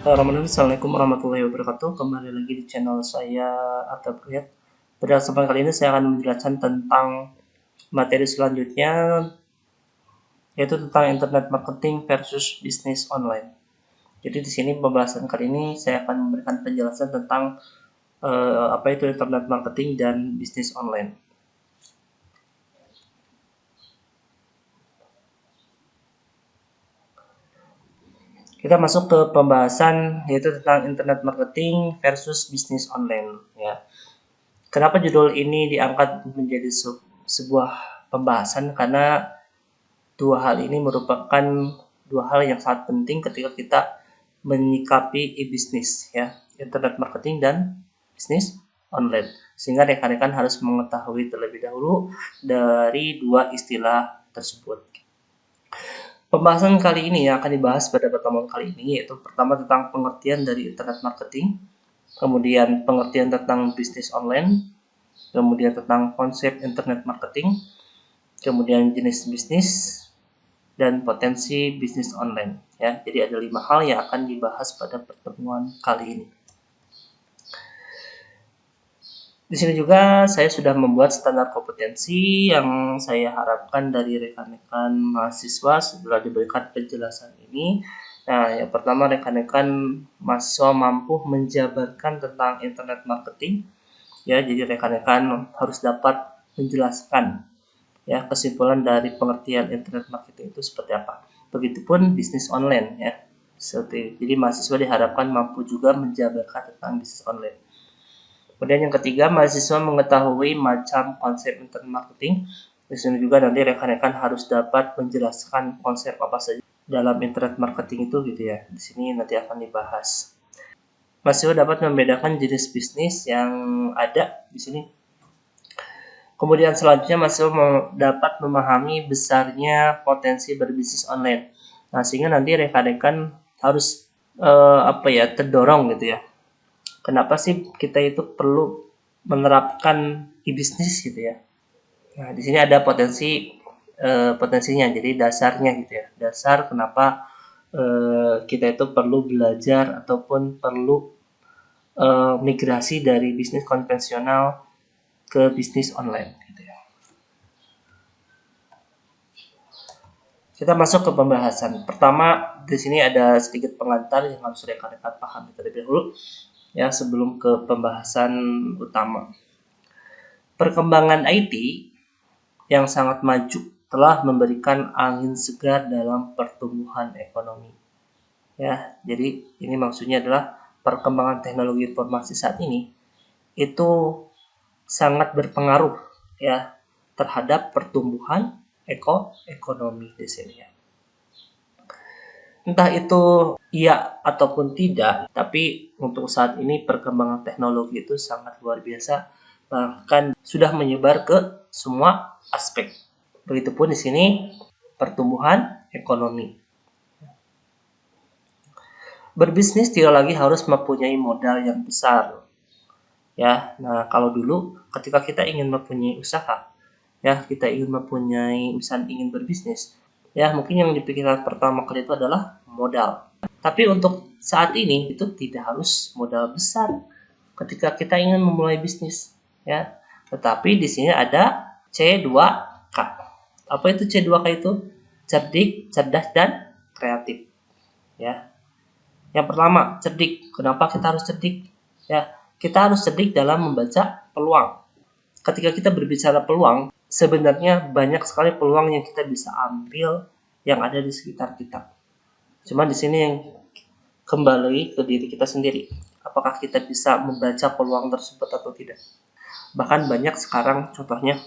Assalamualaikum warahmatullahi wabarakatuh. Kembali lagi di channel saya Arta Priyat. Pada kesempatan kali ini saya akan menjelaskan tentang materi selanjutnya, yaitu tentang internet marketing versus bisnis online. Jadi di sini pembahasan kali ini saya akan memberikan penjelasan tentang apa itu internet marketing dan bisnis online. Kita masuk ke pembahasan yaitu tentang internet marketing versus bisnis online ya. Kenapa judul ini diangkat menjadi sebuah pembahasan? Karena dua hal ini merupakan dua hal yang sangat penting ketika kita menyikapi e-bisnis ya, internet marketing dan bisnis online. Sehingga rekan-rekan harus mengetahui terlebih dahulu dari dua istilah tersebut. Pembahasan kali ini yang akan dibahas pada pertemuan kali ini yaitu pertama tentang pengertian dari internet marketing, kemudian pengertian tentang bisnis online, kemudian tentang konsep internet marketing, kemudian jenis bisnis, dan potensi bisnis online. Ya, jadi ada 5 hal yang akan dibahas pada pertemuan kali ini. Di sini juga saya sudah membuat standar kompetensi yang saya harapkan dari rekan-rekan mahasiswa setelah diberikan penjelasan ini. Nah, yang pertama rekan-rekan mahasiswa mampu menjabarkan tentang internet marketing. Ya, jadi rekan-rekan harus dapat menjelaskan ya kesimpulan dari pengertian internet marketing itu seperti apa. Begitupun bisnis online ya. Jadi mahasiswa diharapkan mampu juga menjabarkan tentang bisnis online. Kemudian yang ketiga, mahasiswa mengetahui macam konsep internet marketing. Di sini juga nanti rekan-rekan harus dapat menjelaskan konsep apa saja dalam internet marketing itu gitu ya. Di sini nanti akan dibahas. Mahasiswa dapat membedakan jenis bisnis yang ada di sini. Kemudian selanjutnya mahasiswa dapat memahami besarnya potensi berbisnis online. Nah, sehingga nanti rekan-rekan harus terdorong gitu ya. Kenapa sih kita itu perlu menerapkan e-bisnis gitu ya? Nah, di sini ada potensinya, jadi dasarnya gitu ya. Dasar kenapa kita itu perlu belajar ataupun perlu migrasi dari bisnis konvensional ke bisnis online gitu ya. Kita masuk ke pembahasan. Pertama, di sini ada sedikit pengantar yang harus rekan-rekan pahami terlebih dahulu. Ya, sebelum ke pembahasan utama. Perkembangan IT yang sangat maju telah memberikan angin segar dalam pertumbuhan ekonomi. Ya, jadi ini maksudnya adalah perkembangan teknologi informasi saat ini itu sangat berpengaruh ya terhadap pertumbuhan ekonomi di sini ya. Entah itu iya ataupun tidak, tapi untuk saat ini perkembangan teknologi itu sangat luar biasa, bahkan sudah menyebar ke semua aspek. Begitupun di sini pertumbuhan ekonomi. Berbisnis tidak lagi harus mempunyai modal yang besar. Ya, nah kalau dulu ketika kita ingin mempunyai usaha, ya kita ingin mempunyai misalnya ingin berbisnis, ya mungkin yang dipikirkan pertama kali itu adalah modal. Tapi untuk saat ini itu tidak harus modal besar ketika kita ingin memulai bisnis ya. Tetapi di sini ada C2K. Apa itu C2K itu? Cerdik, cerdas, dan kreatif. Ya. Yang pertama, cerdik. Kenapa kita harus cerdik? Ya, kita harus cerdik dalam membaca peluang. Ketika kita berbicara peluang, sebenarnya banyak sekali peluang yang kita bisa ambil yang ada di sekitar kita. Cuma di sini yang kembali ke diri kita sendiri. Apakah kita bisa membaca peluang tersebut atau tidak? Bahkan banyak sekarang contohnya,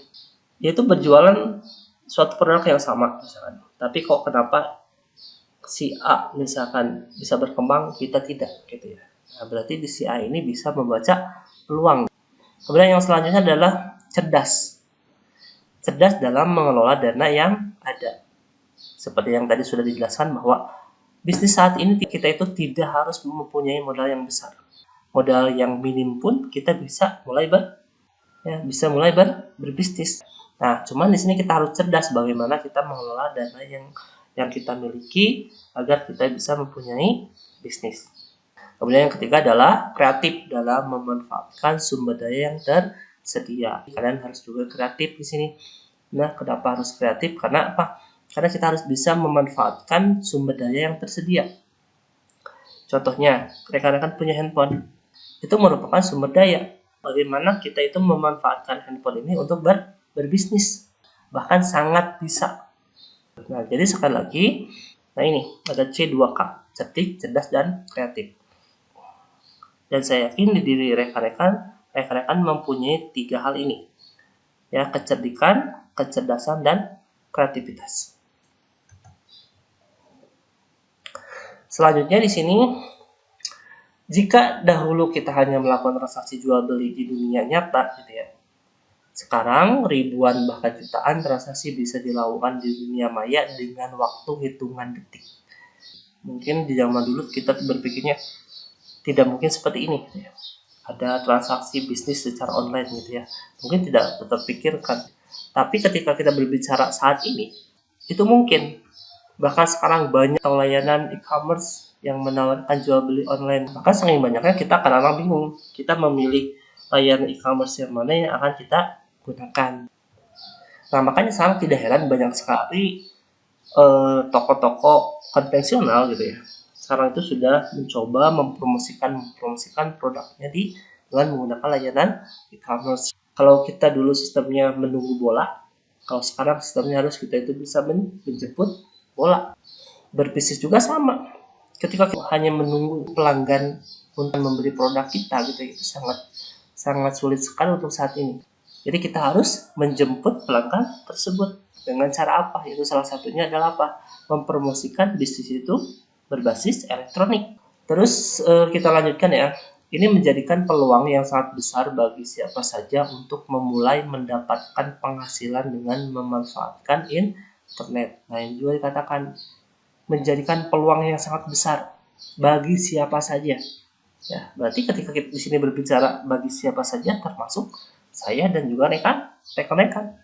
yaitu berjualan suatu produk yang sama misalkan. Tapi kok kenapa si A misalkan bisa berkembang, kita tidak gitu ya. Nah, berarti di si A ini bisa membaca peluang. Kemudian yang selanjutnya adalah cerdas. Cerdas dalam mengelola dana yang ada. Seperti yang tadi sudah dijelaskan bahwa bisnis saat ini kita itu tidak harus mempunyai modal yang besar. Modal yang minim pun kita bisa mulai berbisnis. Nah, cuman di sini kita harus cerdas bagaimana kita mengelola dana yang kita miliki agar kita bisa mempunyai bisnis. Kemudian yang ketiga adalah kreatif dalam memanfaatkan sumber daya yang tersedia. Kalian harus juga kreatif di sini. Nah, kenapa harus kreatif? Karena apa? Karena kita harus bisa memanfaatkan sumber daya yang tersedia. Contohnya, rekan-rekan punya handphone. Itu merupakan sumber daya. Bagaimana kita itu memanfaatkan handphone ini untuk berbisnis. Bahkan sangat bisa. Nah, jadi sekali lagi, nah ini ada C2K, cerdik, cerdas, dan kreatif. Dan saya yakin di diri rekan-rekan mempunyai 3 hal ini. Ya, kecerdikan, kecerdasan, dan kreativitas. Selanjutnya di sini, jika dahulu kita hanya melakukan transaksi jual beli di dunia nyata, gitu ya. Sekarang ribuan bahkan jutaan transaksi bisa dilakukan di dunia maya dengan waktu hitungan detik. Mungkin di zaman dulu kita berpikirnya tidak mungkin seperti ini, gitu ya. Ada transaksi bisnis secara online, gitu ya. Mungkin tidak terpikirkan. Tapi ketika kita berbicara saat ini, itu mungkin. Bahkan sekarang banyak layanan e-commerce yang menawarkan jual beli online. Maka saking banyaknya kita kadang-kadang bingung. Kita memilih layanan e-commerce yang mana yang akan kita gunakan. Nah, makanya sekarang tidak heran banyak sekali toko-toko konvensional gitu ya. Sekarang itu sudah mencoba mempromosikan produknya dengan menggunakan layanan e-commerce. Kalau kita dulu sistemnya menunggu bola, kalau sekarang sistemnya harus kita itu bisa menjemput bola. Berbisnis juga sama. Ketika kita hanya menunggu pelanggan untuk membeli produk kita gitu, itu sangat sulit sekali untuk saat ini. Jadi kita harus menjemput pelanggan tersebut dengan cara apa? Itu salah satunya adalah apa? Mempromosikan bisnis itu berbasis elektronik. Terus kita lanjutkan ya. Ini menjadikan peluang yang sangat besar bagi siapa saja untuk memulai mendapatkan penghasilan dengan memanfaatkan internet. Nah, yang juga dikatakan menjadikan peluang yang sangat besar bagi siapa saja. Ya, berarti ketika kita di sini berbicara bagi siapa saja, termasuk saya dan juga rekan-rekan.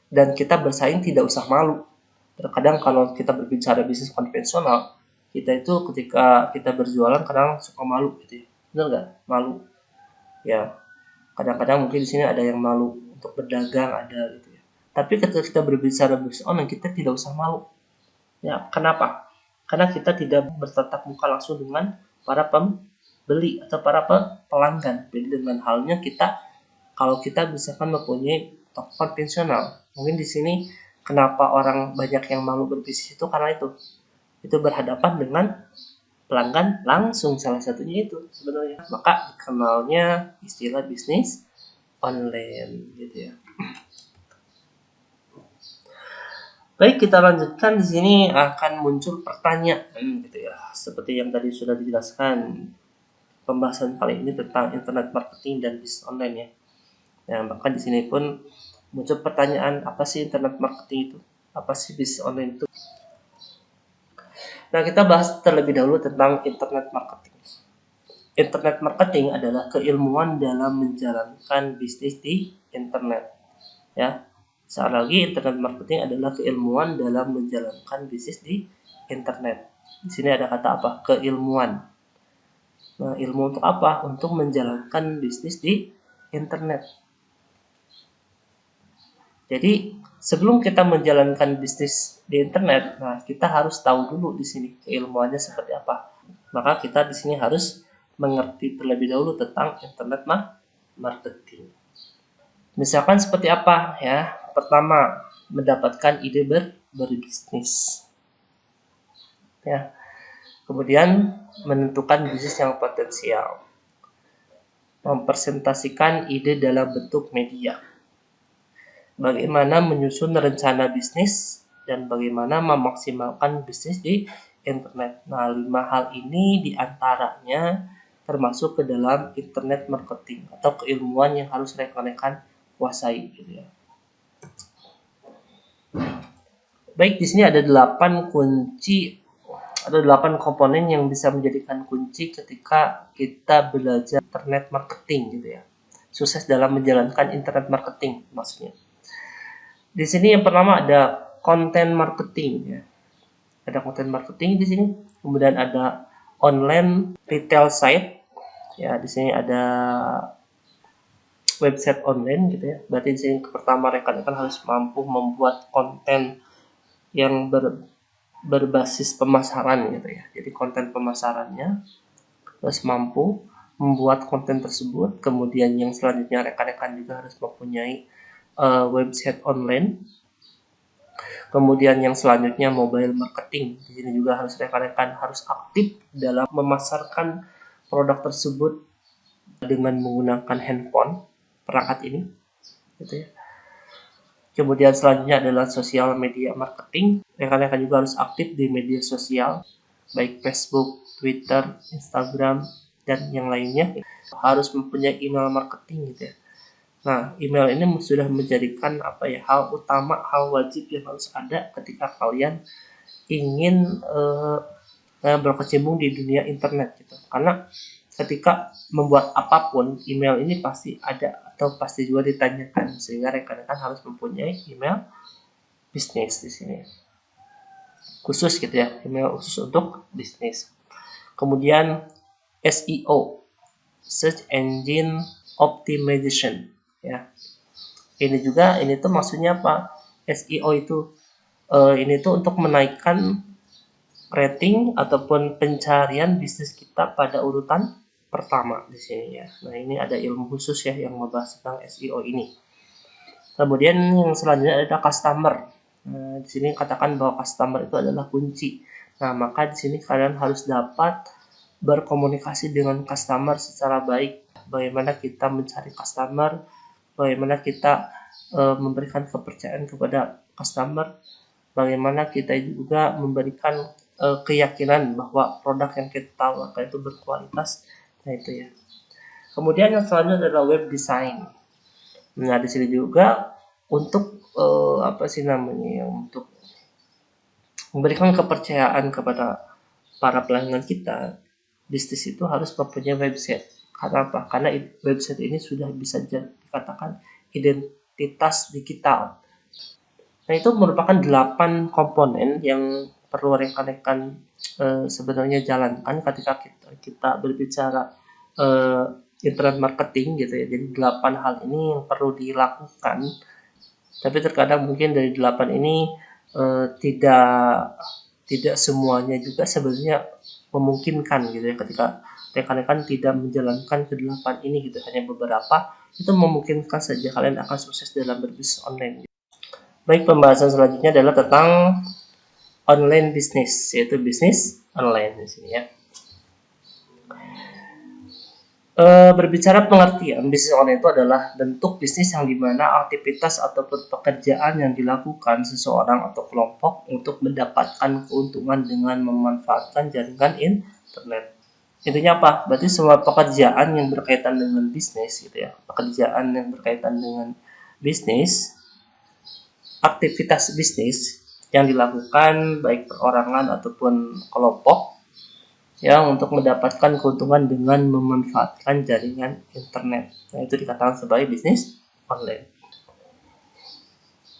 Dan kita bersaing tidak usah malu. Terkadang kalau kita berbicara bisnis konvensional, kita itu ketika kita berjualan kadang suka malu gitu ya. Benar nggak? Malu. Ya, kadang-kadang mungkin di sini ada yang malu untuk berdagang, ada gitu ya. Tapi ketika kita berbicara bisnis online, kita tidak usah malu. Ya, kenapa? Karena kita tidak bertatap muka langsung dengan para pembeli atau para pelanggan. Jadi dengan halnya kalau kita misalkan mempunyai toko konvensional, mungkin di sini kenapa orang banyak yang malu berbisnis itu karena itu berhadapan dengan pelanggan langsung, salah satunya itu sebenarnya. Maka dikenalnya istilah bisnis online gitu ya. Baik, kita lanjutkan. Di sini akan muncul pertanyaan gitu ya. Seperti yang tadi sudah dijelaskan, pembahasan kali ini tentang internet marketing dan bisnis online ya. Nah, maka di sini pun muncul pertanyaan, apa sih internet marketing itu? Apa sih bisnis online itu? Nah, kita bahas terlebih dahulu tentang internet marketing. Internet marketing adalah keilmuan dalam menjalankan bisnis di internet. Ya, sekali lagi, internet marketing adalah keilmuan dalam menjalankan bisnis di internet. Di sini ada kata apa? Keilmuan. Nah, ilmu untuk apa? Untuk menjalankan bisnis di internet. Jadi sebelum kita menjalankan bisnis di internet, nah kita harus tahu dulu di sini keilmuannya seperti apa. Maka kita di sini harus mengerti terlebih dahulu tentang internet marketing. Misalkan seperti apa ya? Pertama, mendapatkan ide berbisnis. Ya. Kemudian menentukan bisnis yang potensial. Mempresentasikan ide dalam bentuk media. Bagaimana menyusun rencana bisnis dan bagaimana memaksimalkan bisnis di internet. Nah, 5 hal ini diantaranya termasuk ke dalam internet marketing atau keilmuan yang harus rekan-rekan kuasai gitu ya. Baik, di sini ada 8 komponen yang bisa menjadikan kunci ketika kita belajar internet marketing gitu ya. Sukses dalam menjalankan internet marketing maksudnya. Di sini yang pertama ada konten marketing ya. Ada konten marketing di sini. Kemudian ada online retail site. Ya, di sini ada website online gitu ya. Berarti di sini pertama rekan-rekan harus mampu membuat konten yang berbasis pemasaran gitu ya. Jadi konten pemasarannya harus mampu membuat konten tersebut. Kemudian yang selanjutnya rekan-rekan juga harus mempunyai website online. Kemudian yang selanjutnya mobile marketing. Di sini juga harus rekan-rekan harus aktif dalam memasarkan produk tersebut dengan menggunakan handphone perangkat ini gitu ya. Kemudian selanjutnya adalah sosial media marketing. Rekan-rekan juga harus aktif di media sosial baik Facebook, Twitter, Instagram, dan yang lainnya. Harus mempunyai email marketing gitu ya. Nah, email ini sudah menjadikan hal utama, hal wajib yang harus ada ketika kalian ingin berkecimpung di dunia internet gitu. Karena ketika membuat apapun, email ini pasti ada atau pasti juga ditanyakan, sehingga rekan-rekan harus mempunyai email bisnis di sini. Khusus gitu ya, email khusus untuk bisnis. Kemudian SEO, Search Engine Optimization ya. Ini tuh maksudnya apa? SEO itu ini tuh untuk menaikkan rating ataupun pencarian bisnis kita pada urutan pertama di sini ya. Nah, ini ada ilmu khusus ya yang membahas tentang SEO ini. Kemudian yang selanjutnya ada customer. Nah, di sini katakan bahwa customer itu adalah kunci. Nah, maka di sini kalian harus dapat berkomunikasi dengan customer secara baik. Bagaimana kita mencari customer, bagaimana kita memberikan kepercayaan kepada customer, bagaimana kita juga memberikan keyakinan bahwa produk yang kita tawarkan itu berkualitas. Nah, itu ya. Kemudian yang selanjutnya adalah web design. Nah, di sini juga untuk untuk memberikan kepercayaan kepada para pelanggan kita, bisnis itu harus mempunyai website. Karena apa? Karena website ini sudah bisa dikatakan identitas digital. Nah, itu merupakan 8 komponen yang perlu rekan-rekan sebenarnya jalankan ketika kita berbicara internet marketing gitu ya. Jadi 8 hal ini yang perlu dilakukan. Tapi terkadang mungkin dari 8 ini tidak semuanya juga sebenarnya memungkinkan gitu ya, ketika rekan-rekan tidak menjalankan ke-8 ini gitu, hanya beberapa itu memungkinkan saja kalian akan sukses dalam berbisnis online. Baik, pembahasan selanjutnya adalah tentang online bisnis, yaitu bisnis online di sini ya. Berbicara pengertian, bisnis online itu adalah bentuk bisnis yang dimana aktivitas ataupun pekerjaan yang dilakukan seseorang atau kelompok untuk mendapatkan keuntungan dengan memanfaatkan jaringan internet. Intinya apa? Berarti semua pekerjaan yang berkaitan dengan bisnis gitu ya, pekerjaan yang berkaitan dengan bisnis, aktivitas bisnis yang dilakukan baik perorangan ataupun kelompok ya untuk mendapatkan keuntungan dengan memanfaatkan jaringan internet. Nah, itu dikatakan sebagai bisnis online.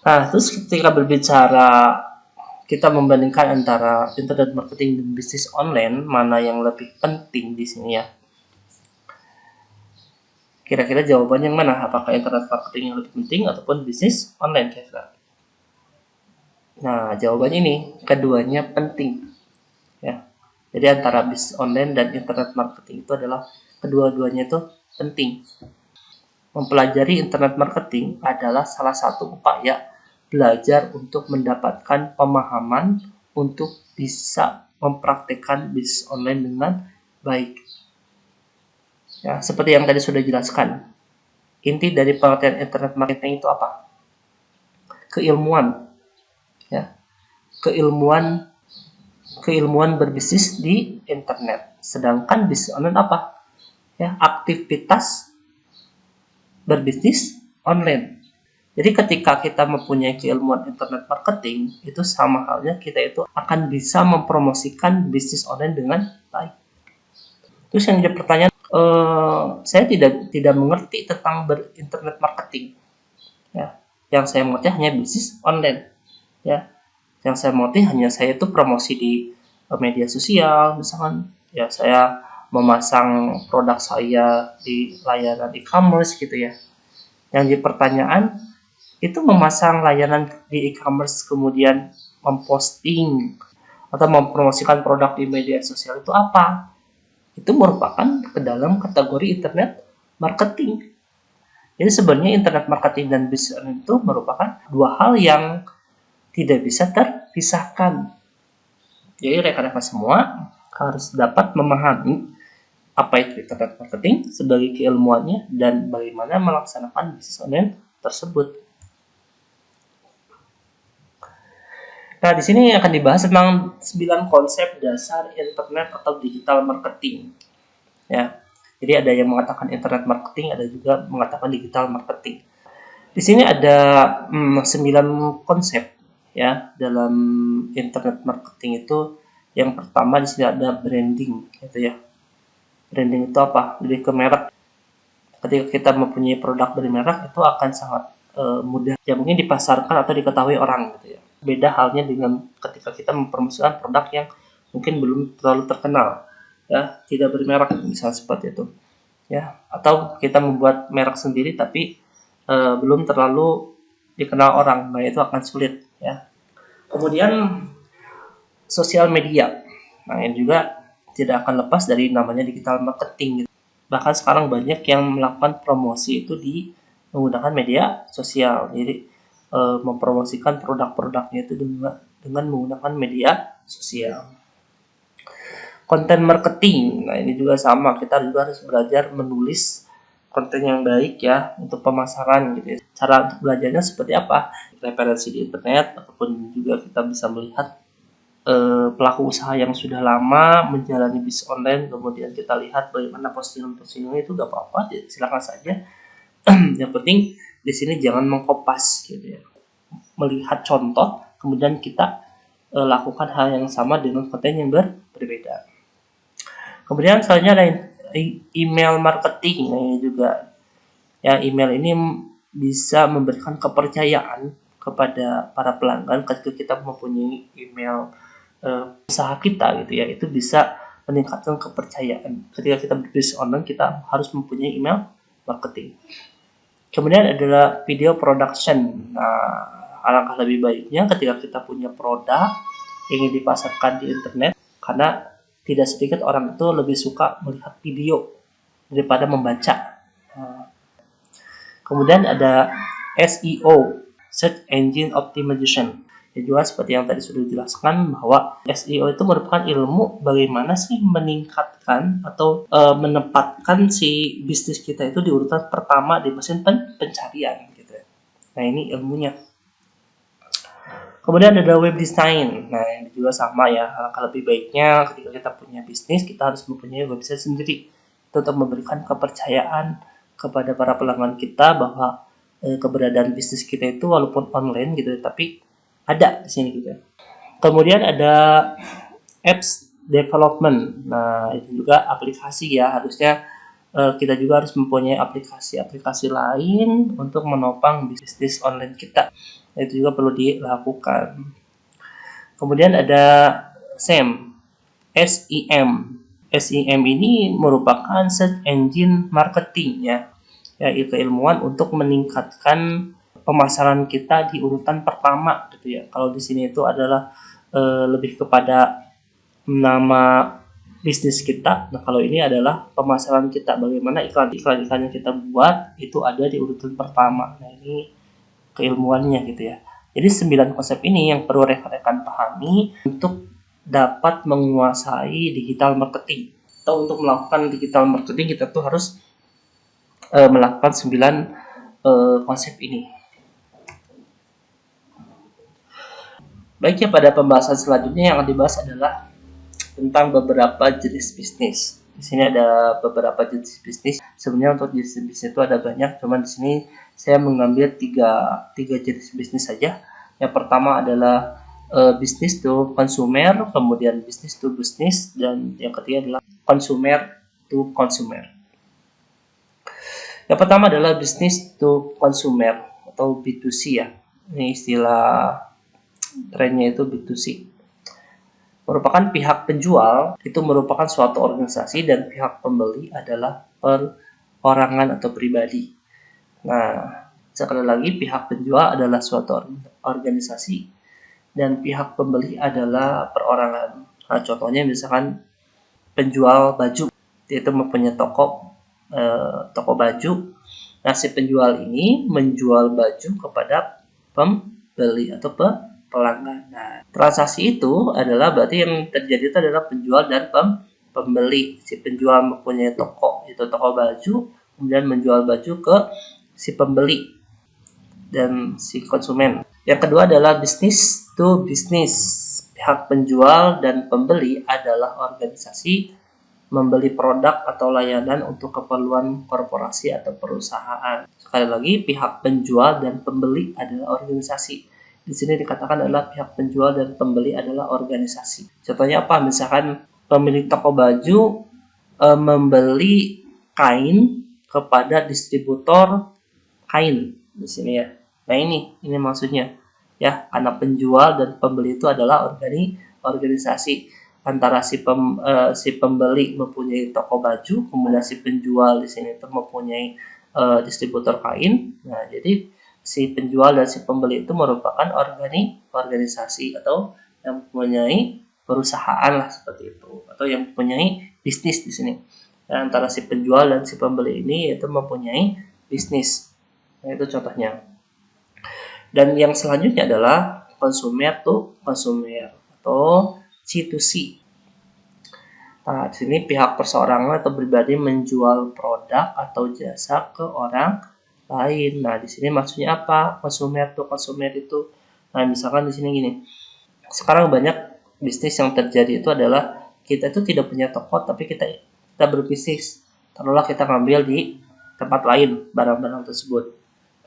Nah, terus ketika berbicara kita membandingkan antara internet marketing dan bisnis online, mana yang lebih penting di sini ya? Kira-kira jawabannya yang mana? Apakah internet marketing yang lebih penting ataupun bisnis online kira-kira? Nah, jawabannya ini keduanya penting. Ya. Jadi antara bisnis online dan internet marketing itu adalah kedua-duanya itu penting. Mempelajari internet marketing adalah salah satu upaya belajar untuk mendapatkan pemahaman untuk bisa mempraktikkan bisnis online dengan baik. Ya, seperti yang tadi sudah dijelaskan. Inti dari pengertian internet marketing itu apa? Keilmuan. Ya. Keilmuan berbisnis di internet. Sedangkan bisnis online apa? Ya, aktivitas berbisnis online. Jadi ketika kita mempunyai keilmuan internet marketing, itu sama halnya kita itu akan bisa mempromosikan bisnis online dengan baik. Terus yang jadi pertanyaan, saya tidak mengerti tentang berinternet marketing. Ya, yang saya mengerti hanya bisnis online. Ya, yang saya mengerti hanya saya itu promosi di media sosial, misalkan Ya, saya memasang produk saya di layanan e-commerce gitu ya. Yang jadi pertanyaan, itu memasang layanan di e-commerce kemudian memposting atau mempromosikan produk di media sosial itu apa? Itu merupakan ke dalam kategori internet marketing. Jadi sebenarnya internet marketing dan bisnis itu merupakan dua hal yang tidak bisa terpisahkan. Jadi rekan-rekan semua harus dapat memahami apa itu internet marketing sebagai keilmuannya dan bagaimana melaksanakan bisnis online tersebut. Nah, di sini akan dibahas tentang 9 konsep dasar internet atau digital marketing. Ya. Jadi ada yang mengatakan internet marketing, ada juga mengatakan digital marketing. Di sini ada 9 konsep ya dalam internet marketing itu. Yang pertama di sini ada branding gitu ya. Branding itu apa? Lebih ke merek. Ketika kita mempunyai produk dari merek itu akan sangat mudah ya mungkin dipasarkan atau diketahui orang gitu ya. Beda halnya dengan ketika kita mempromosikan produk yang mungkin belum terlalu terkenal ya, tidak bermerek misalnya seperti itu ya, atau kita membuat merek sendiri tapi belum terlalu dikenal orang, nah itu akan sulit ya. Kemudian sosial media, nah ini juga tidak akan lepas dari namanya digital marketing. Bahkan sekarang banyak yang melakukan promosi itu di menggunakan media sosial. Jadi mempromosikan produk-produknya itu dengan menggunakan media sosial. Konten marketing, nah ini juga sama, kita juga harus belajar menulis konten yang baik ya untuk pemasaran gitu ya. Cara untuk belajarnya seperti apa? Referensi di internet ataupun juga kita bisa melihat pelaku usaha yang sudah lama menjalani bisnis online, kemudian kita lihat bagaimana postingan-postingan itu gak apa-apa, silakan saja. Yang penting di sini jangan mengkopas gitu ya. Melihat contoh, kemudian kita lakukan hal yang sama dengan konten yang berbeda. Kemudian selanjutnya ada email marketing. Nah, ini juga ya, email ini bisa memberikan kepercayaan kepada para pelanggan ketika kita mempunyai email usaha kita gitu ya. Itu bisa meningkatkan kepercayaan. Ketika kita berbisnis online, kita harus mempunyai email marketing. Kemudian adalah video production. Nah, alangkah lebih baiknya ketika kita punya produk ingin dipasarkan di internet, karena tidak sedikit orang itu lebih suka melihat video daripada membaca. Kemudian ada SEO, Search Engine Optimization. Ya juga seperti yang tadi sudah dijelaskan bahwa SEO itu merupakan ilmu bagaimana sih meningkatkan atau menempatkan si bisnis kita itu di urutan pertama di mesin pencarian gitu. Nah, ini ilmunya. Kemudian ada web design. Nah, ini juga sama ya. Alangkah lebih baiknya ketika kita punya bisnis, kita harus mempunyai website sendiri untuk memberikan kepercayaan kepada para pelanggan kita bahwa keberadaan bisnis kita itu walaupun online gitu, tapi ada di sini gitu. Kemudian ada apps development. Nah, itu juga aplikasi ya. Harusnya kita juga harus mempunyai aplikasi-aplikasi lain untuk menopang bisnis online kita. Itu juga perlu dilakukan. Kemudian ada SEM. SEM ini merupakan search engine marketing ya. Yaitu keilmuan untuk meningkatkan pemasaran kita di urutan pertama gitu ya. Kalau di sini itu adalah lebih kepada nama bisnis kita. Nah, kalau ini adalah pemasaran kita, bagaimana iklan-iklan yang kita buat itu ada di urutan pertama. Nah, ini keilmuannya gitu ya. Jadi 9 konsep ini yang perlu rekan-rekan pahami untuk dapat menguasai digital marketing. Atau untuk melakukan digital marketing kita tuh harus melakukan 9 konsep ini. Baik ya, pada pembahasan selanjutnya yang akan dibahas adalah tentang beberapa jenis bisnis. Di sini ada beberapa jenis bisnis. Sebenarnya untuk jenis bisnis itu ada banyak, cuman di sini saya mengambil tiga jenis bisnis saja. Yang pertama adalah bisnis to consumer, kemudian bisnis to business, dan yang ketiga adalah consumer to consumer. Yang pertama adalah bisnis to consumer atau B2C ya. Ini istilah trennya itu B2C. merupakan pihak penjual itu merupakan suatu organisasi dan pihak pembeli adalah perorangan atau pribadi. Nah, sekali lagi pihak penjual adalah suatu organisasi dan pihak pembeli adalah perorangan. Nah, contohnya misalkan penjual baju, yaitu mempunyai toko baju. Nah, si penjual ini menjual baju kepada pembeli atau pelanggan. Nah, transaksi itu adalah berarti yang terjadi itu adalah penjual dan pembeli. Si penjual mempunyai toko, itu toko baju, kemudian menjual baju ke si pembeli dan si konsumen. Yang kedua adalah business to business. Pihak penjual dan pembeli adalah organisasi membeli produk atau layanan untuk keperluan korporasi atau perusahaan. Sekali lagi, pihak penjual dan pembeli adalah organisasi. Di sini dikatakan adalah pihak penjual dan pembeli adalah organisasi. Contohnya apa? Misalkan pemilik toko baju membeli kain kepada distributor kain di sini ya. Nah ini maksudnya ya, karena penjual dan pembeli itu adalah organisasi. Antara si pembeli mempunyai toko baju, kemudian si penjual di sini itu mempunyai distributor kain. Nah, jadi si penjual dan si pembeli itu merupakan organisasi atau yang mempunyai perusahaan lah seperti itu, atau yang mempunyai bisnis di sini. Dan antara si penjual dan si pembeli ini itu mempunyai bisnis. Nah, itu contohnya. Dan yang selanjutnya adalah konsumer to konsumer atau C2C. Nah, di sini pihak perseorangan atau pribadi menjual produk atau jasa ke orang lain. Nah, di sini maksudnya apa? Konsumer to konsumer itu. Nah, misalkan di sini gini. Sekarang banyak bisnis yang terjadi itu adalah kita itu tidak punya toko tapi kita berbisnis. Taruhlah kita ngambil di tempat lain barang-barang tersebut.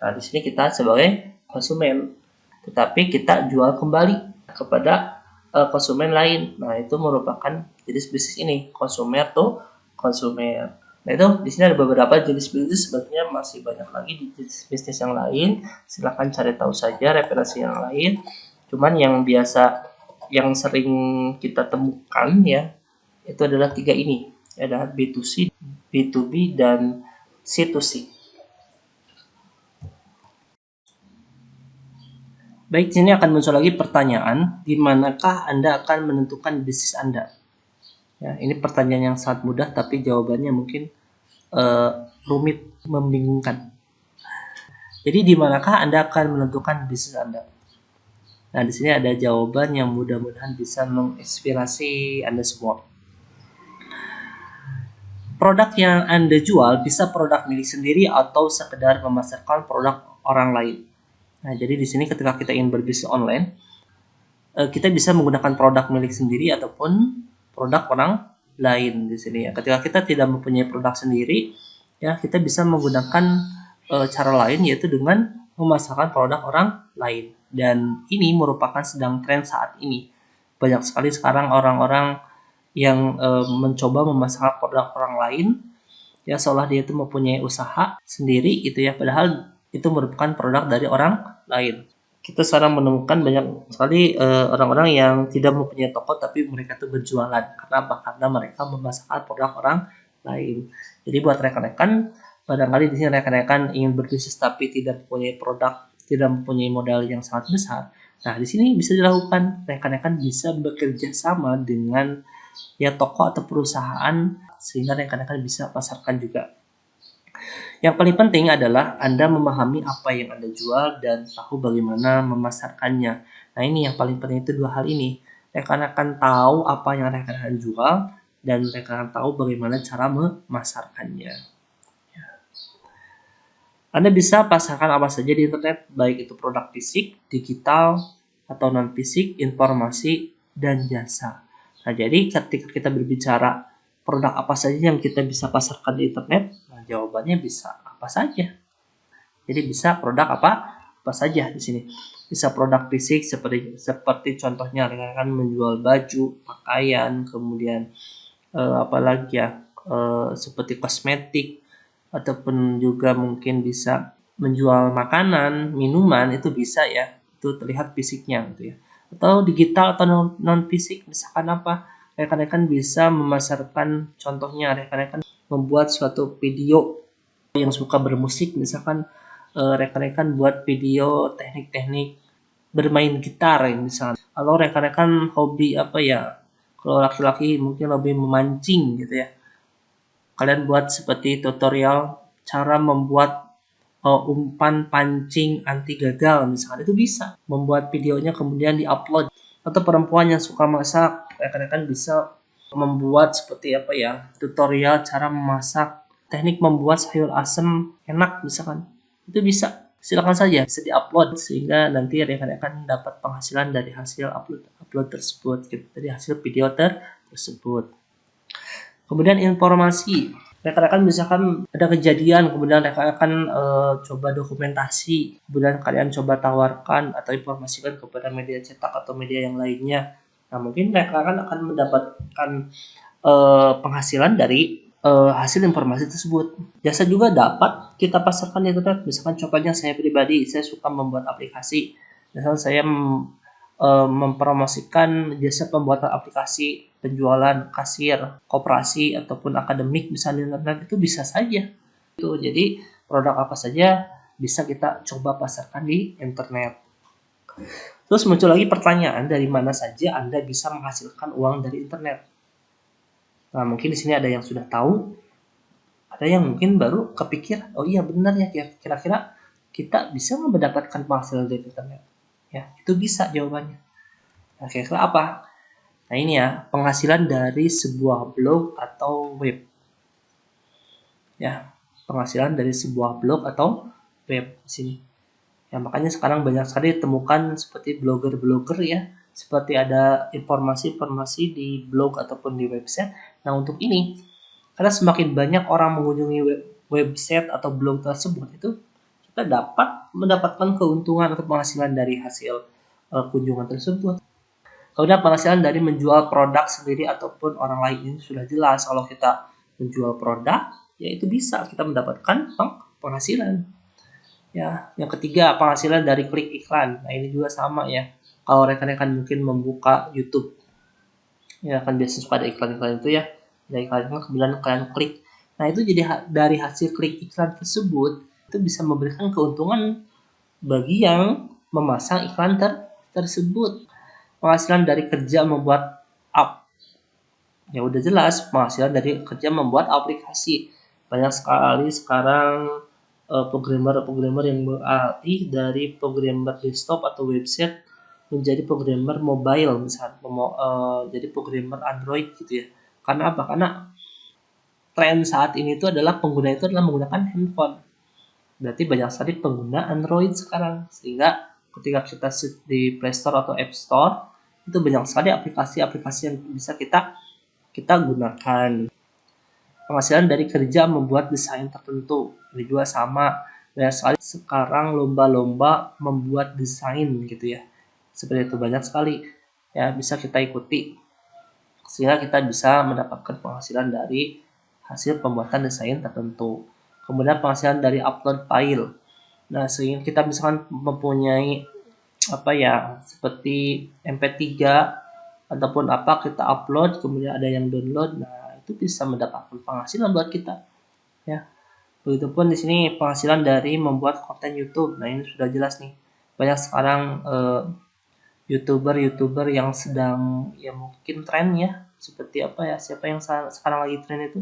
Nah, di sini kita sebagai konsumen, tetapi kita jual kembali kepada konsumen lain. Nah, itu merupakan jenis bisnis ini, konsumer to konsumer. Nah, itu di sini ada beberapa jenis bisnis, sebenarnya masih banyak lagi di jenis bisnis yang lain. Silahkan cari tahu saja referensi yang lain. Cuman yang yang sering kita temukan ya, itu adalah 3 ini. Ada B2C, B2B, dan C2C. Baik, di sini akan muncul lagi pertanyaan, di manakah Anda akan menentukan bisnis Anda? Ya, ini pertanyaan yang sangat mudah, tapi jawabannya mungkin rumit, membingungkan. Jadi, di manakah Anda akan menentukan bisnis Anda? Nah, di sini ada jawaban yang mudah-mudahan bisa menginspirasi Anda semua. Produk yang Anda jual bisa produk milik sendiri atau sekedar memasarkan produk orang lain. Nah, jadi di sini ketika kita ingin berbisnis online, kita bisa menggunakan produk milik sendiri ataupun produk orang lain di sini ya. Ketika kita tidak mempunyai produk sendiri, ya kita bisa menggunakan cara lain, yaitu dengan memasarkan produk orang lain. Dan ini merupakan sedang tren saat ini. Banyak sekali sekarang orang-orang yang mencoba memasarkan produk orang lain, ya seolah dia itu mempunyai usaha sendiri gitu ya, padahal itu merupakan produk dari orang lain. Kita sekarang menemukan banyak sekali orang-orang yang tidak mempunyai toko tapi mereka itu berjualan. Karena apa? Karena mereka memasarkan produk orang lain. Jadi buat rekan-rekan, barangkali di sini rekan-rekan ingin berbisnis tapi tidak mempunyai produk, tidak mempunyai modal yang sangat besar. Nah, di sini bisa dilakukan. Rekan-rekan bisa bekerja sama dengan ya toko atau perusahaan sehingga rekan-rekan bisa pasarkan juga. Yang paling penting adalah Anda memahami apa yang Anda jual dan tahu bagaimana memasarkannya. Nah, ini yang paling penting, itu 2 hal ini. Rekan-rekan tahu apa yang rekan-rekan jual dan rekan-rekan tahu bagaimana cara memasarkannya. Anda bisa pasarkan apa saja di internet, baik itu produk fisik, digital, atau non-fisik, informasi, dan jasa. Nah, jadi ketika kita berbicara produk apa saja yang kita bisa pasarkan di internet, nah, jawabannya bisa apa saja. Jadi bisa produk apa saja di sini. Bisa produk fisik seperti contohnya rekan-rekan menjual baju, pakaian, kemudian apalagi ya seperti kosmetik, ataupun juga mungkin bisa menjual makanan, minuman, itu bisa ya. Itu terlihat fisiknya gitu ya. atau digital atau non fisik. Misalkan apa, rekan-rekan bisa memasarkan, contohnya rekan-rekan membuat suatu video yang suka bermusik, misalkan rekan-rekan buat video teknik-teknik bermain gitar misalnya. Kalau rekan-rekan hobi apa ya, kalau laki-laki mungkin lebih memancing gitu ya, kalian buat seperti tutorial cara membuat umpan pancing anti gagal misalkan, itu bisa membuat videonya kemudian diupload. Atau perempuan yang suka masak, rekan-rekan bisa membuat seperti apa ya, tutorial cara memasak, teknik membuat sayur asem enak misalkan, itu bisa, silakan saja, bisa diupload sehingga nanti rekan-rekan dapat penghasilan dari hasil upload tersebut gitu, dari hasil video tersebut. Kemudian informasi, rekan-rekan misalkan ada kejadian, kemudian rekan-rekan coba dokumentasi, kemudian kalian coba tawarkan atau informasikan kepada media cetak atau media yang lainnya. Nah, mungkin rekan-rekan akan mendapatkan penghasilan dari hasil informasi tersebut. Jasa juga dapat kita pasarkan di internet. Misalkan contohnya saya pribadi, saya suka membuat aplikasi. Misalkan saya mempromosikan jasa pembuatan aplikasi, penjualan, kasir, koperasi ataupun akademik misalnya di internet, itu bisa saja. Jadi produk apa saja bisa kita coba pasarkan di internet. Terus muncul lagi pertanyaan, dari mana saja Anda bisa menghasilkan uang dari internet? Nah, mungkin di sini ada yang sudah tahu, ada yang mungkin baru kepikir, oh iya benar ya, kira-kira kita bisa mendapatkan penghasilan dari internet. Ya, itu bisa jawabannya. Nah, kira-kira apa? Nah, ini ya, penghasilan dari sebuah blog atau web. Ya, penghasilan dari sebuah blog atau web di sini. Ya, makanya sekarang banyak sekali ditemukan seperti blogger-blogger ya, seperti ada informasi-informasi di blog ataupun di website. Nah, untuk ini, karena semakin banyak orang mengunjungi website atau blog tersebut, itu kita dapat mendapatkan keuntungan atau penghasilan dari hasil kunjungan tersebut. Kemudian penghasilan dari menjual produk sendiri ataupun orang lain, ini sudah jelas. Kalau kita menjual produk, ya itu bisa kita mendapatkan penghasilan. Ya, yang ketiga, penghasilan dari klik iklan. Nah, ini juga sama ya. Kalau rekan-rekan mungkin membuka YouTube, ya kan biasanya suka ada iklan-iklan itu ya. Dari iklan kemudian kalian klik. Nah, itu jadi dari hasil klik iklan tersebut, itu bisa memberikan keuntungan bagi yang memasang iklan tersebut. Penghasilan dari kerja membuat app. Ya udah jelas, penghasilan dari kerja membuat aplikasi. Banyak sekali sekarang programmer yang beralih dari programmer desktop atau website menjadi programmer mobile, misalnya jadi programmer Android gitu ya. Karena apa? Karena tren saat ini itu adalah pengguna itu adalah menggunakan handphone. Berarti banyak sekali pengguna Android sekarang, sehingga ketika kita search di Play Store atau App Store, itu banyak sekali aplikasi-aplikasi yang bisa kita gunakan. Penghasilan dari kerja membuat desain tertentu, ini juga sama. Banyak sekali sekarang lomba-lomba membuat desain gitu ya, seperti itu banyak sekali ya, bisa kita ikuti sehingga kita bisa mendapatkan penghasilan dari hasil pembuatan desain tertentu. Kemudian penghasilan dari upload file. Nah, sehingga kita misalkan mempunyai apa ya, seperti MP3 ataupun apa, kita upload kemudian ada yang download. Nah, itu bisa mendapatkan penghasilan buat kita ya. Begitupun di sini penghasilan dari membuat konten YouTube. Nah, ini sudah jelas nih. Banyak sekarang YouTuber yang sedang ya mungkin tren ya, seperti apa ya, siapa yang sekarang lagi tren itu?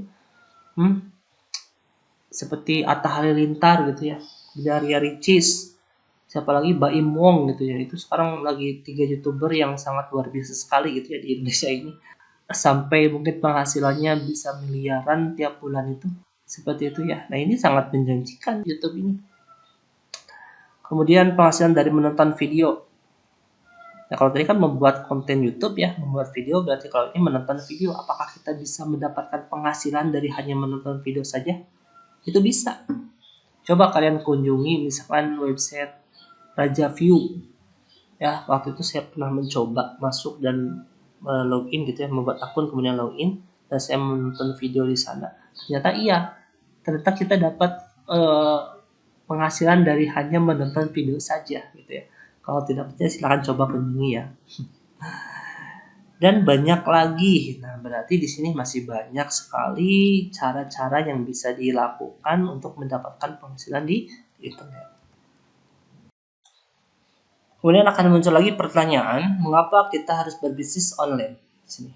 Seperti Atta Halilintar gitu ya. Ria Ricis, siapa lagi, Baim Wong gitu ya. Itu sekarang lagi 3 YouTuber yang sangat luar biasa sekali gitu ya di Indonesia ini. Sampai mungkin penghasilannya bisa miliaran tiap bulan itu. Seperti itu ya. Nah, ini sangat menjanjikan YouTube ini. Kemudian penghasilan dari menonton video. Nah, kalau tadi kan membuat konten YouTube ya, membuat video, berarti kalau ini menonton video, apakah kita bisa mendapatkan penghasilan dari hanya menonton video saja? Itu bisa. Coba kalian kunjungi misalkan website Raja View. Ya, waktu itu saya pernah mencoba masuk dan login gitu ya, membuat akun kemudian login, dan saya menonton video di sana. Ternyata kita dapat penghasilan dari hanya menonton video saja gitu ya. Kalau tidak percaya silahkan coba kunjungi ya. Dan banyak lagi. Nah, berarti di sini masih banyak sekali cara-cara yang bisa dilakukan untuk mendapatkan penghasilan di internet. Kemudian akan muncul lagi pertanyaan, mengapa kita harus berbisnis online? Di sini.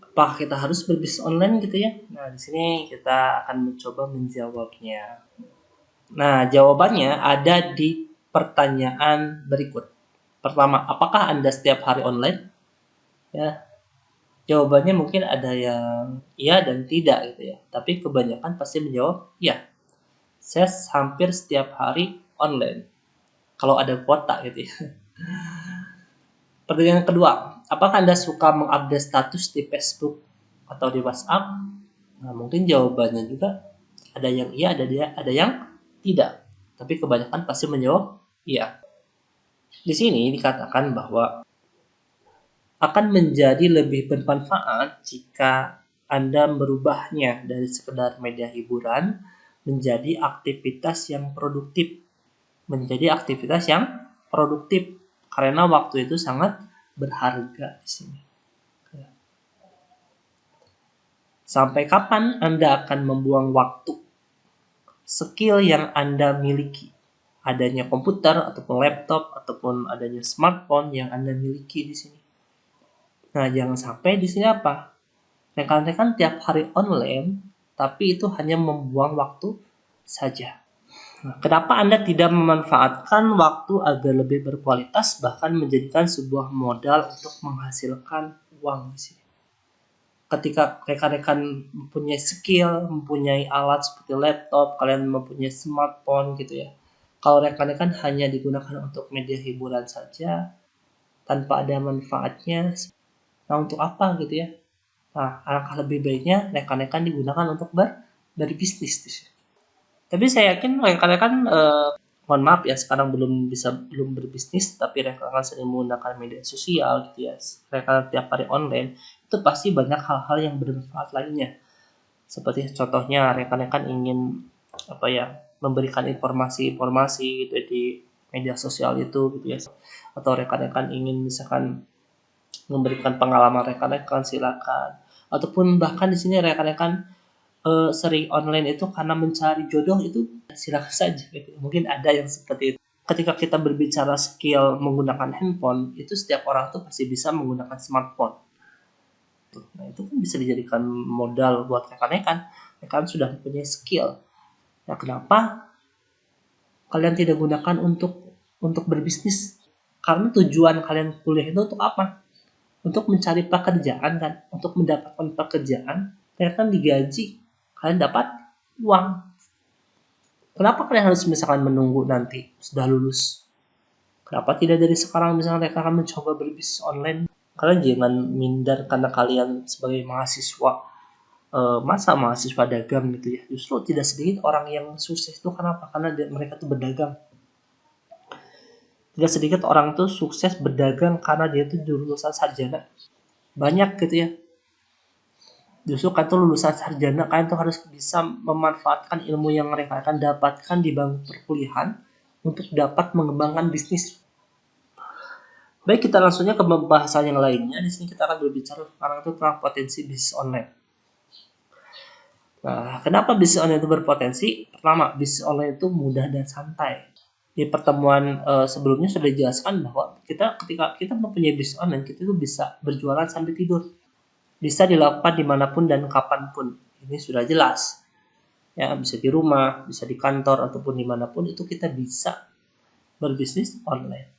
Apakah kita harus berbisnis online gitu ya? Nah, di sini kita akan mencoba menjawabnya. Nah, jawabannya ada di pertanyaan berikut. Pertama, apakah Anda setiap hari online? Ya, jawabannya mungkin ada yang iya dan tidak gitu ya. Tapi kebanyakan pasti menjawab iya. Saya hampir setiap hari online. Kalau ada kuota gitu ya. Pertanyaan kedua, apakah Anda suka mengupdate status di Facebook atau di WhatsApp? Nah, mungkin jawabannya juga ada yang iya, ada yang tidak. Tapi kebanyakan pasti menjawab iya. Di sini dikatakan bahwa akan menjadi lebih bermanfaat jika Anda merubahnya dari sekedar media hiburan menjadi aktivitas yang produktif. Karena waktu itu sangat berharga di sini. Sampai kapan Anda akan membuang waktu? Skill yang Anda miliki, adanya komputer ataupun laptop ataupun adanya smartphone yang Anda miliki di sini. Nah, jangan sampai di sini apa? Rekan-rekan tiap hari online, tapi itu hanya membuang waktu saja. Nah, kenapa Anda tidak memanfaatkan waktu agar lebih berkualitas, bahkan menjadikan sebuah modal untuk menghasilkan uang di sini? Ketika rekan-rekan mempunyai skill, mempunyai alat seperti laptop, kalian mempunyai smartphone gitu ya. Kalau rekan-rekan hanya digunakan untuk media hiburan saja, tanpa ada manfaatnya, nah untuk apa gitu ya? Nah, alangkah lebih baiknya rekan-rekan digunakan untuk berbisnis. Tapi saya yakin rekan-rekan mohon maaf ya sekarang belum berbisnis, tapi rekan-rekan sering menggunakan media sosial gitu ya. Rekan tiap hari online itu pasti banyak hal-hal yang bermanfaat lainnya. Seperti contohnya rekan-rekan ingin memberikan informasi-informasi gitu di media sosial itu gitu ya. Atau rekan-rekan ingin misalkan memberikan pengalaman rekan-rekan silakan. Ataupun bahkan di sini rekan-rekan sering online itu karena mencari jodoh itu silakan saja gitu. Mungkin ada yang seperti itu. Ketika kita berbicara skill menggunakan handphone, itu setiap orang tuh pasti bisa menggunakan smartphone. Nah, itu kan bisa dijadikan modal buat rekan-rekan. Rekan sudah mempunyai skill. Nah, kenapa kalian tidak gunakan untuk berbisnis? Karena tujuan kalian kuliah itu untuk apa? Untuk mencari pekerjaan kan, untuk mendapatkan pekerjaan, kalian kan digaji, kalian dapat uang. Kenapa kalian harus misalkan menunggu nanti sudah lulus? Kenapa tidak dari sekarang misalkan mereka akan mencoba berbisnis online? Kalian jangan minder karena kalian sebagai mahasiswa masa mahasiswa dagang gitu ya. Justru tidak sedikit orang yang sukses itu kenapa? Karena mereka tuh berdagang. Tidak sedikit orang tuh sukses berdagang karena dia tuh lulusan sarjana. Banyak gitu ya. Justru kan tuh lulusan sarjana, kalian tuh harus bisa memanfaatkan ilmu yang mereka akan dapatkan di bangku perkuliahan untuk dapat mengembangkan bisnis. Baik, kita langsungnya ke pembahasan yang lainnya. Di sini kita akan berbicara sekarang itu tentang potensi bisnis online. Nah, kenapa bisnis online itu berpotensi? Pertama, bisnis online itu mudah dan santai. Di pertemuan sebelumnya sudah dijelaskan bahwa ketika kita mempunyai bisnis online, kita itu bisa berjualan sambil tidur. Bisa dilakukan dimanapun dan kapanpun. Ini sudah jelas. Ya, bisa di rumah, bisa di kantor, ataupun dimanapun itu kita bisa berbisnis online.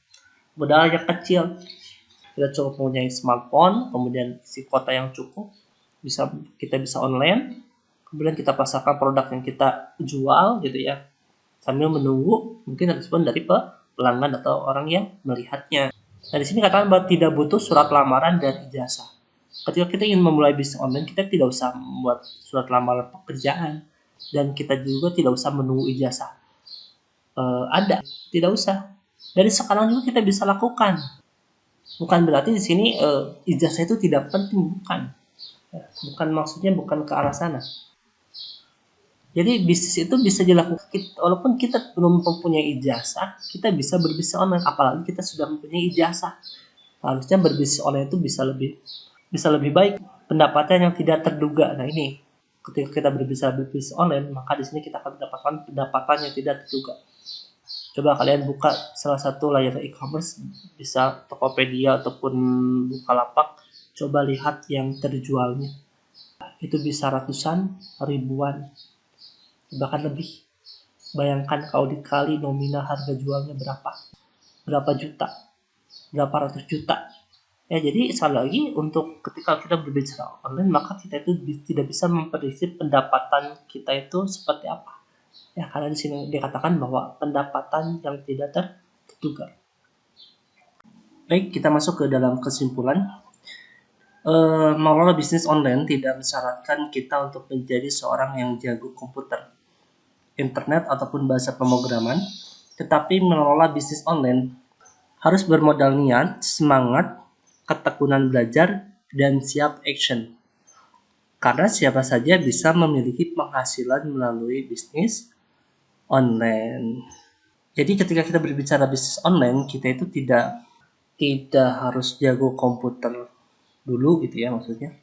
Modalnya kecil. Kita cukup mempunyai smartphone, kemudian isi kuota yang cukup, kita bisa online, kemudian kita pasarkan produk yang kita jual gitu ya, sambil menunggu mungkin respon dari pelanggan atau orang yang melihatnya. Nah, di sini katakan bahwa tidak butuh surat lamaran dan ijazah. Ketika kita ingin memulai bisnis online, kita tidak usah membuat surat lamaran pekerjaan dan kita juga tidak usah menunggu ijazah tidak usah. Dari sekarang juga kita bisa lakukan. Bukan berarti di sini ijazah itu tidak penting, bukan. Bukan maksudnya bukan ke arah sana. Jadi bisnis itu bisa dilakukan walaupun kita belum mempunyai ijazah, kita bisa berbisnis online. Apalagi kita sudah mempunyai ijazah. Harusnya berbisnis online itu bisa lebih baik, pendapatan yang tidak terduga. Nah ini, ketika kita berbisnis online, maka di sini kita akan mendapatkan pendapatan yang tidak terduga. Coba kalian buka salah satu layar e-commerce, bisa Tokopedia ataupun Bukalapak, coba lihat yang terjualnya. Itu bisa ratusan, ribuan, bahkan lebih. Bayangkan kalau dikali nominal harga jualnya berapa juta, berapa ratus juta. Ya, jadi sekali lagi untuk ketika kita berbicara online, maka kita itu tidak bisa memprediksi pendapatan kita itu seperti apa. Ya, karena di sini dikatakan bahwa pendapatan yang tidak terduga. Baik, kita masuk ke dalam kesimpulan. Mengelola bisnis online tidak mensyaratkan kita untuk menjadi seorang yang jago komputer, internet, ataupun bahasa pemrograman, tetapi mengelola bisnis online harus bermodal niat, semangat, ketekunan belajar, dan siap action. Karena siapa saja bisa memiliki penghasilan melalui bisnis online. Jadi ketika kita berbicara bisnis online, kita itu tidak harus jago komputer dulu gitu ya, maksudnya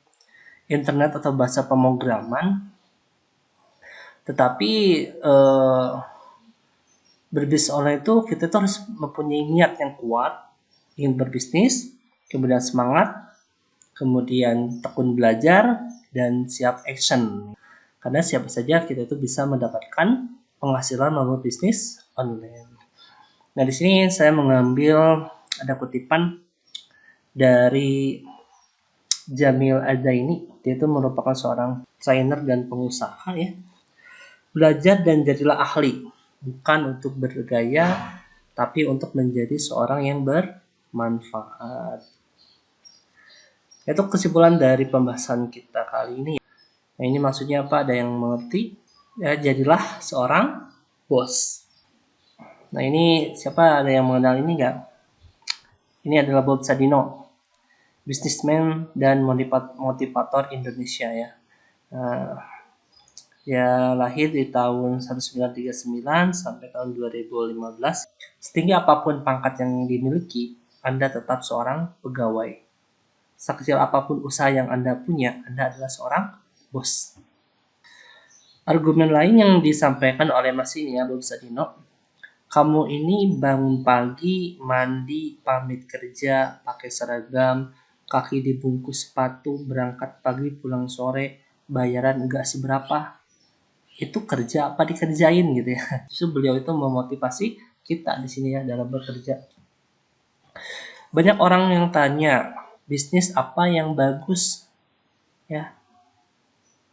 internet atau bahasa pemrograman, tetapi berbisnis online itu kita tuh harus mempunyai niat yang kuat, ingin berbisnis, kemudian semangat, kemudian tekun belajar, dan siap action. Karena siapa saja kita itu bisa mendapatkan penghasilan melalui bisnis online. Nah, di sini saya mengambil ada kutipan dari Jamil Azaini, dia itu merupakan seorang trainer dan pengusaha ya. Belajar dan jadilah ahli, bukan untuk bergaya, tapi untuk menjadi seorang yang bermanfaat. Itu kesimpulan dari pembahasan kita kali ini. Nah, ini maksudnya apa? Ada yang mengerti? Ya, jadilah seorang bos. Nah, ini siapa? Ada yang mengenal ini nggak? Ini adalah Bob Sadino, bisnismen dan motivator Indonesia ya. Ya lahir di tahun 1939 sampai tahun 2015. Setinggi apapun pangkat yang dimiliki, Anda tetap seorang pegawai. Sekecil apapun usaha yang Anda punya, Anda adalah seorang bos. Argumen lain yang disampaikan oleh Mas ini ya, Bob Sadino, kamu ini bangun pagi, mandi, pamit kerja, pakai seragam, kaki dibungkus sepatu, berangkat pagi, pulang sore, bayaran enggak seberapa. Itu kerja apa dikerjain gitu ya. Justru beliau itu memotivasi kita di sini ya dalam bekerja. Banyak orang yang tanya, bisnis apa yang bagus? Ya.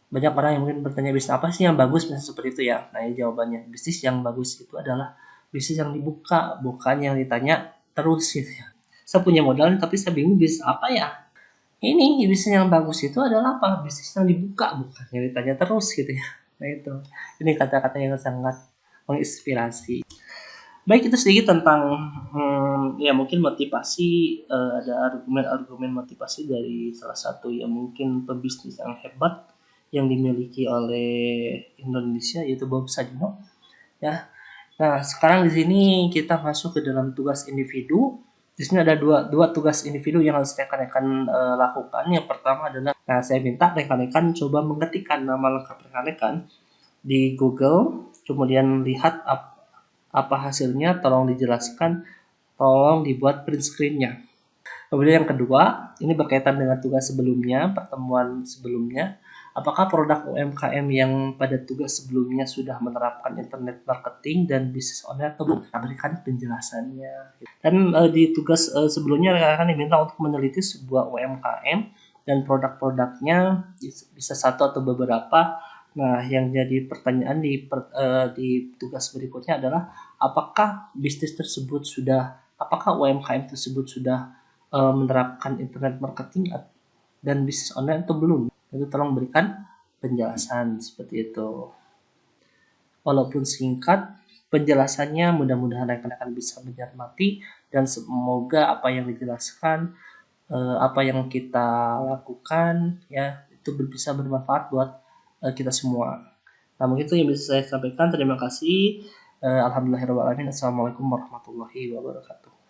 Banyak orang yang mungkin bertanya, bisnis apa sih yang bagus? Bisnis seperti itu ya. Nah, ini jawabannya. Bisnis yang bagus itu adalah bisnis yang dibuka, bukan yang ditanya terus gitu ya. Saya punya modal tapi saya bingung bisnis apa ya. Ini bisnis yang bagus itu adalah apa? Bisnis yang dibuka, bukan yang ditanya terus gitu ya. Nah itu, ini kata-kata yang sangat menginspirasi. Baik, itu sedikit tentang ya mungkin motivasi, ada argumen-argumen motivasi dari salah satu yang mungkin pebisnis yang hebat yang dimiliki oleh Indonesia, yaitu Bob Sadino ya. Nah, sekarang di sini kita masuk ke dalam tugas individu. Di sini ada dua tugas individu yang harus rekan-rekan lakukan. Yang pertama adalah, nah saya minta rekan-rekan coba mengetikkan nama lengkap rekan-rekan di Google, kemudian lihat apa hasilnya, tolong dijelaskan, tolong dibuat print screen-nya. Kemudian yang kedua, ini berkaitan dengan tugas sebelumnya, pertemuan sebelumnya. Apakah produk UMKM yang pada tugas sebelumnya sudah menerapkan internet marketing dan bisnis online atau belum? Berikan penjelasannya. Dan di tugas sebelumnya rekan-rekan diminta untuk meneliti sebuah UMKM dan produk-produknya, bisa satu atau beberapa. Nah, yang jadi pertanyaan di tugas berikutnya adalah apakah UMKM tersebut sudah menerapkan internet marketing dan bisnis online atau belum? Itu tolong berikan penjelasan seperti itu. Walaupun singkat, penjelasannya mudah-mudahan rekan-rekan bisa mencermati dan semoga apa yang dijelaskan, apa yang kita lakukan ya itu bisa bermanfaat buat kita semua. Nah, mungkin itu yang bisa saya sampaikan. Terima kasih. Alhamdulillahirrahmanirrahim. Assalamualaikum warahmatullahi wabarakatuh.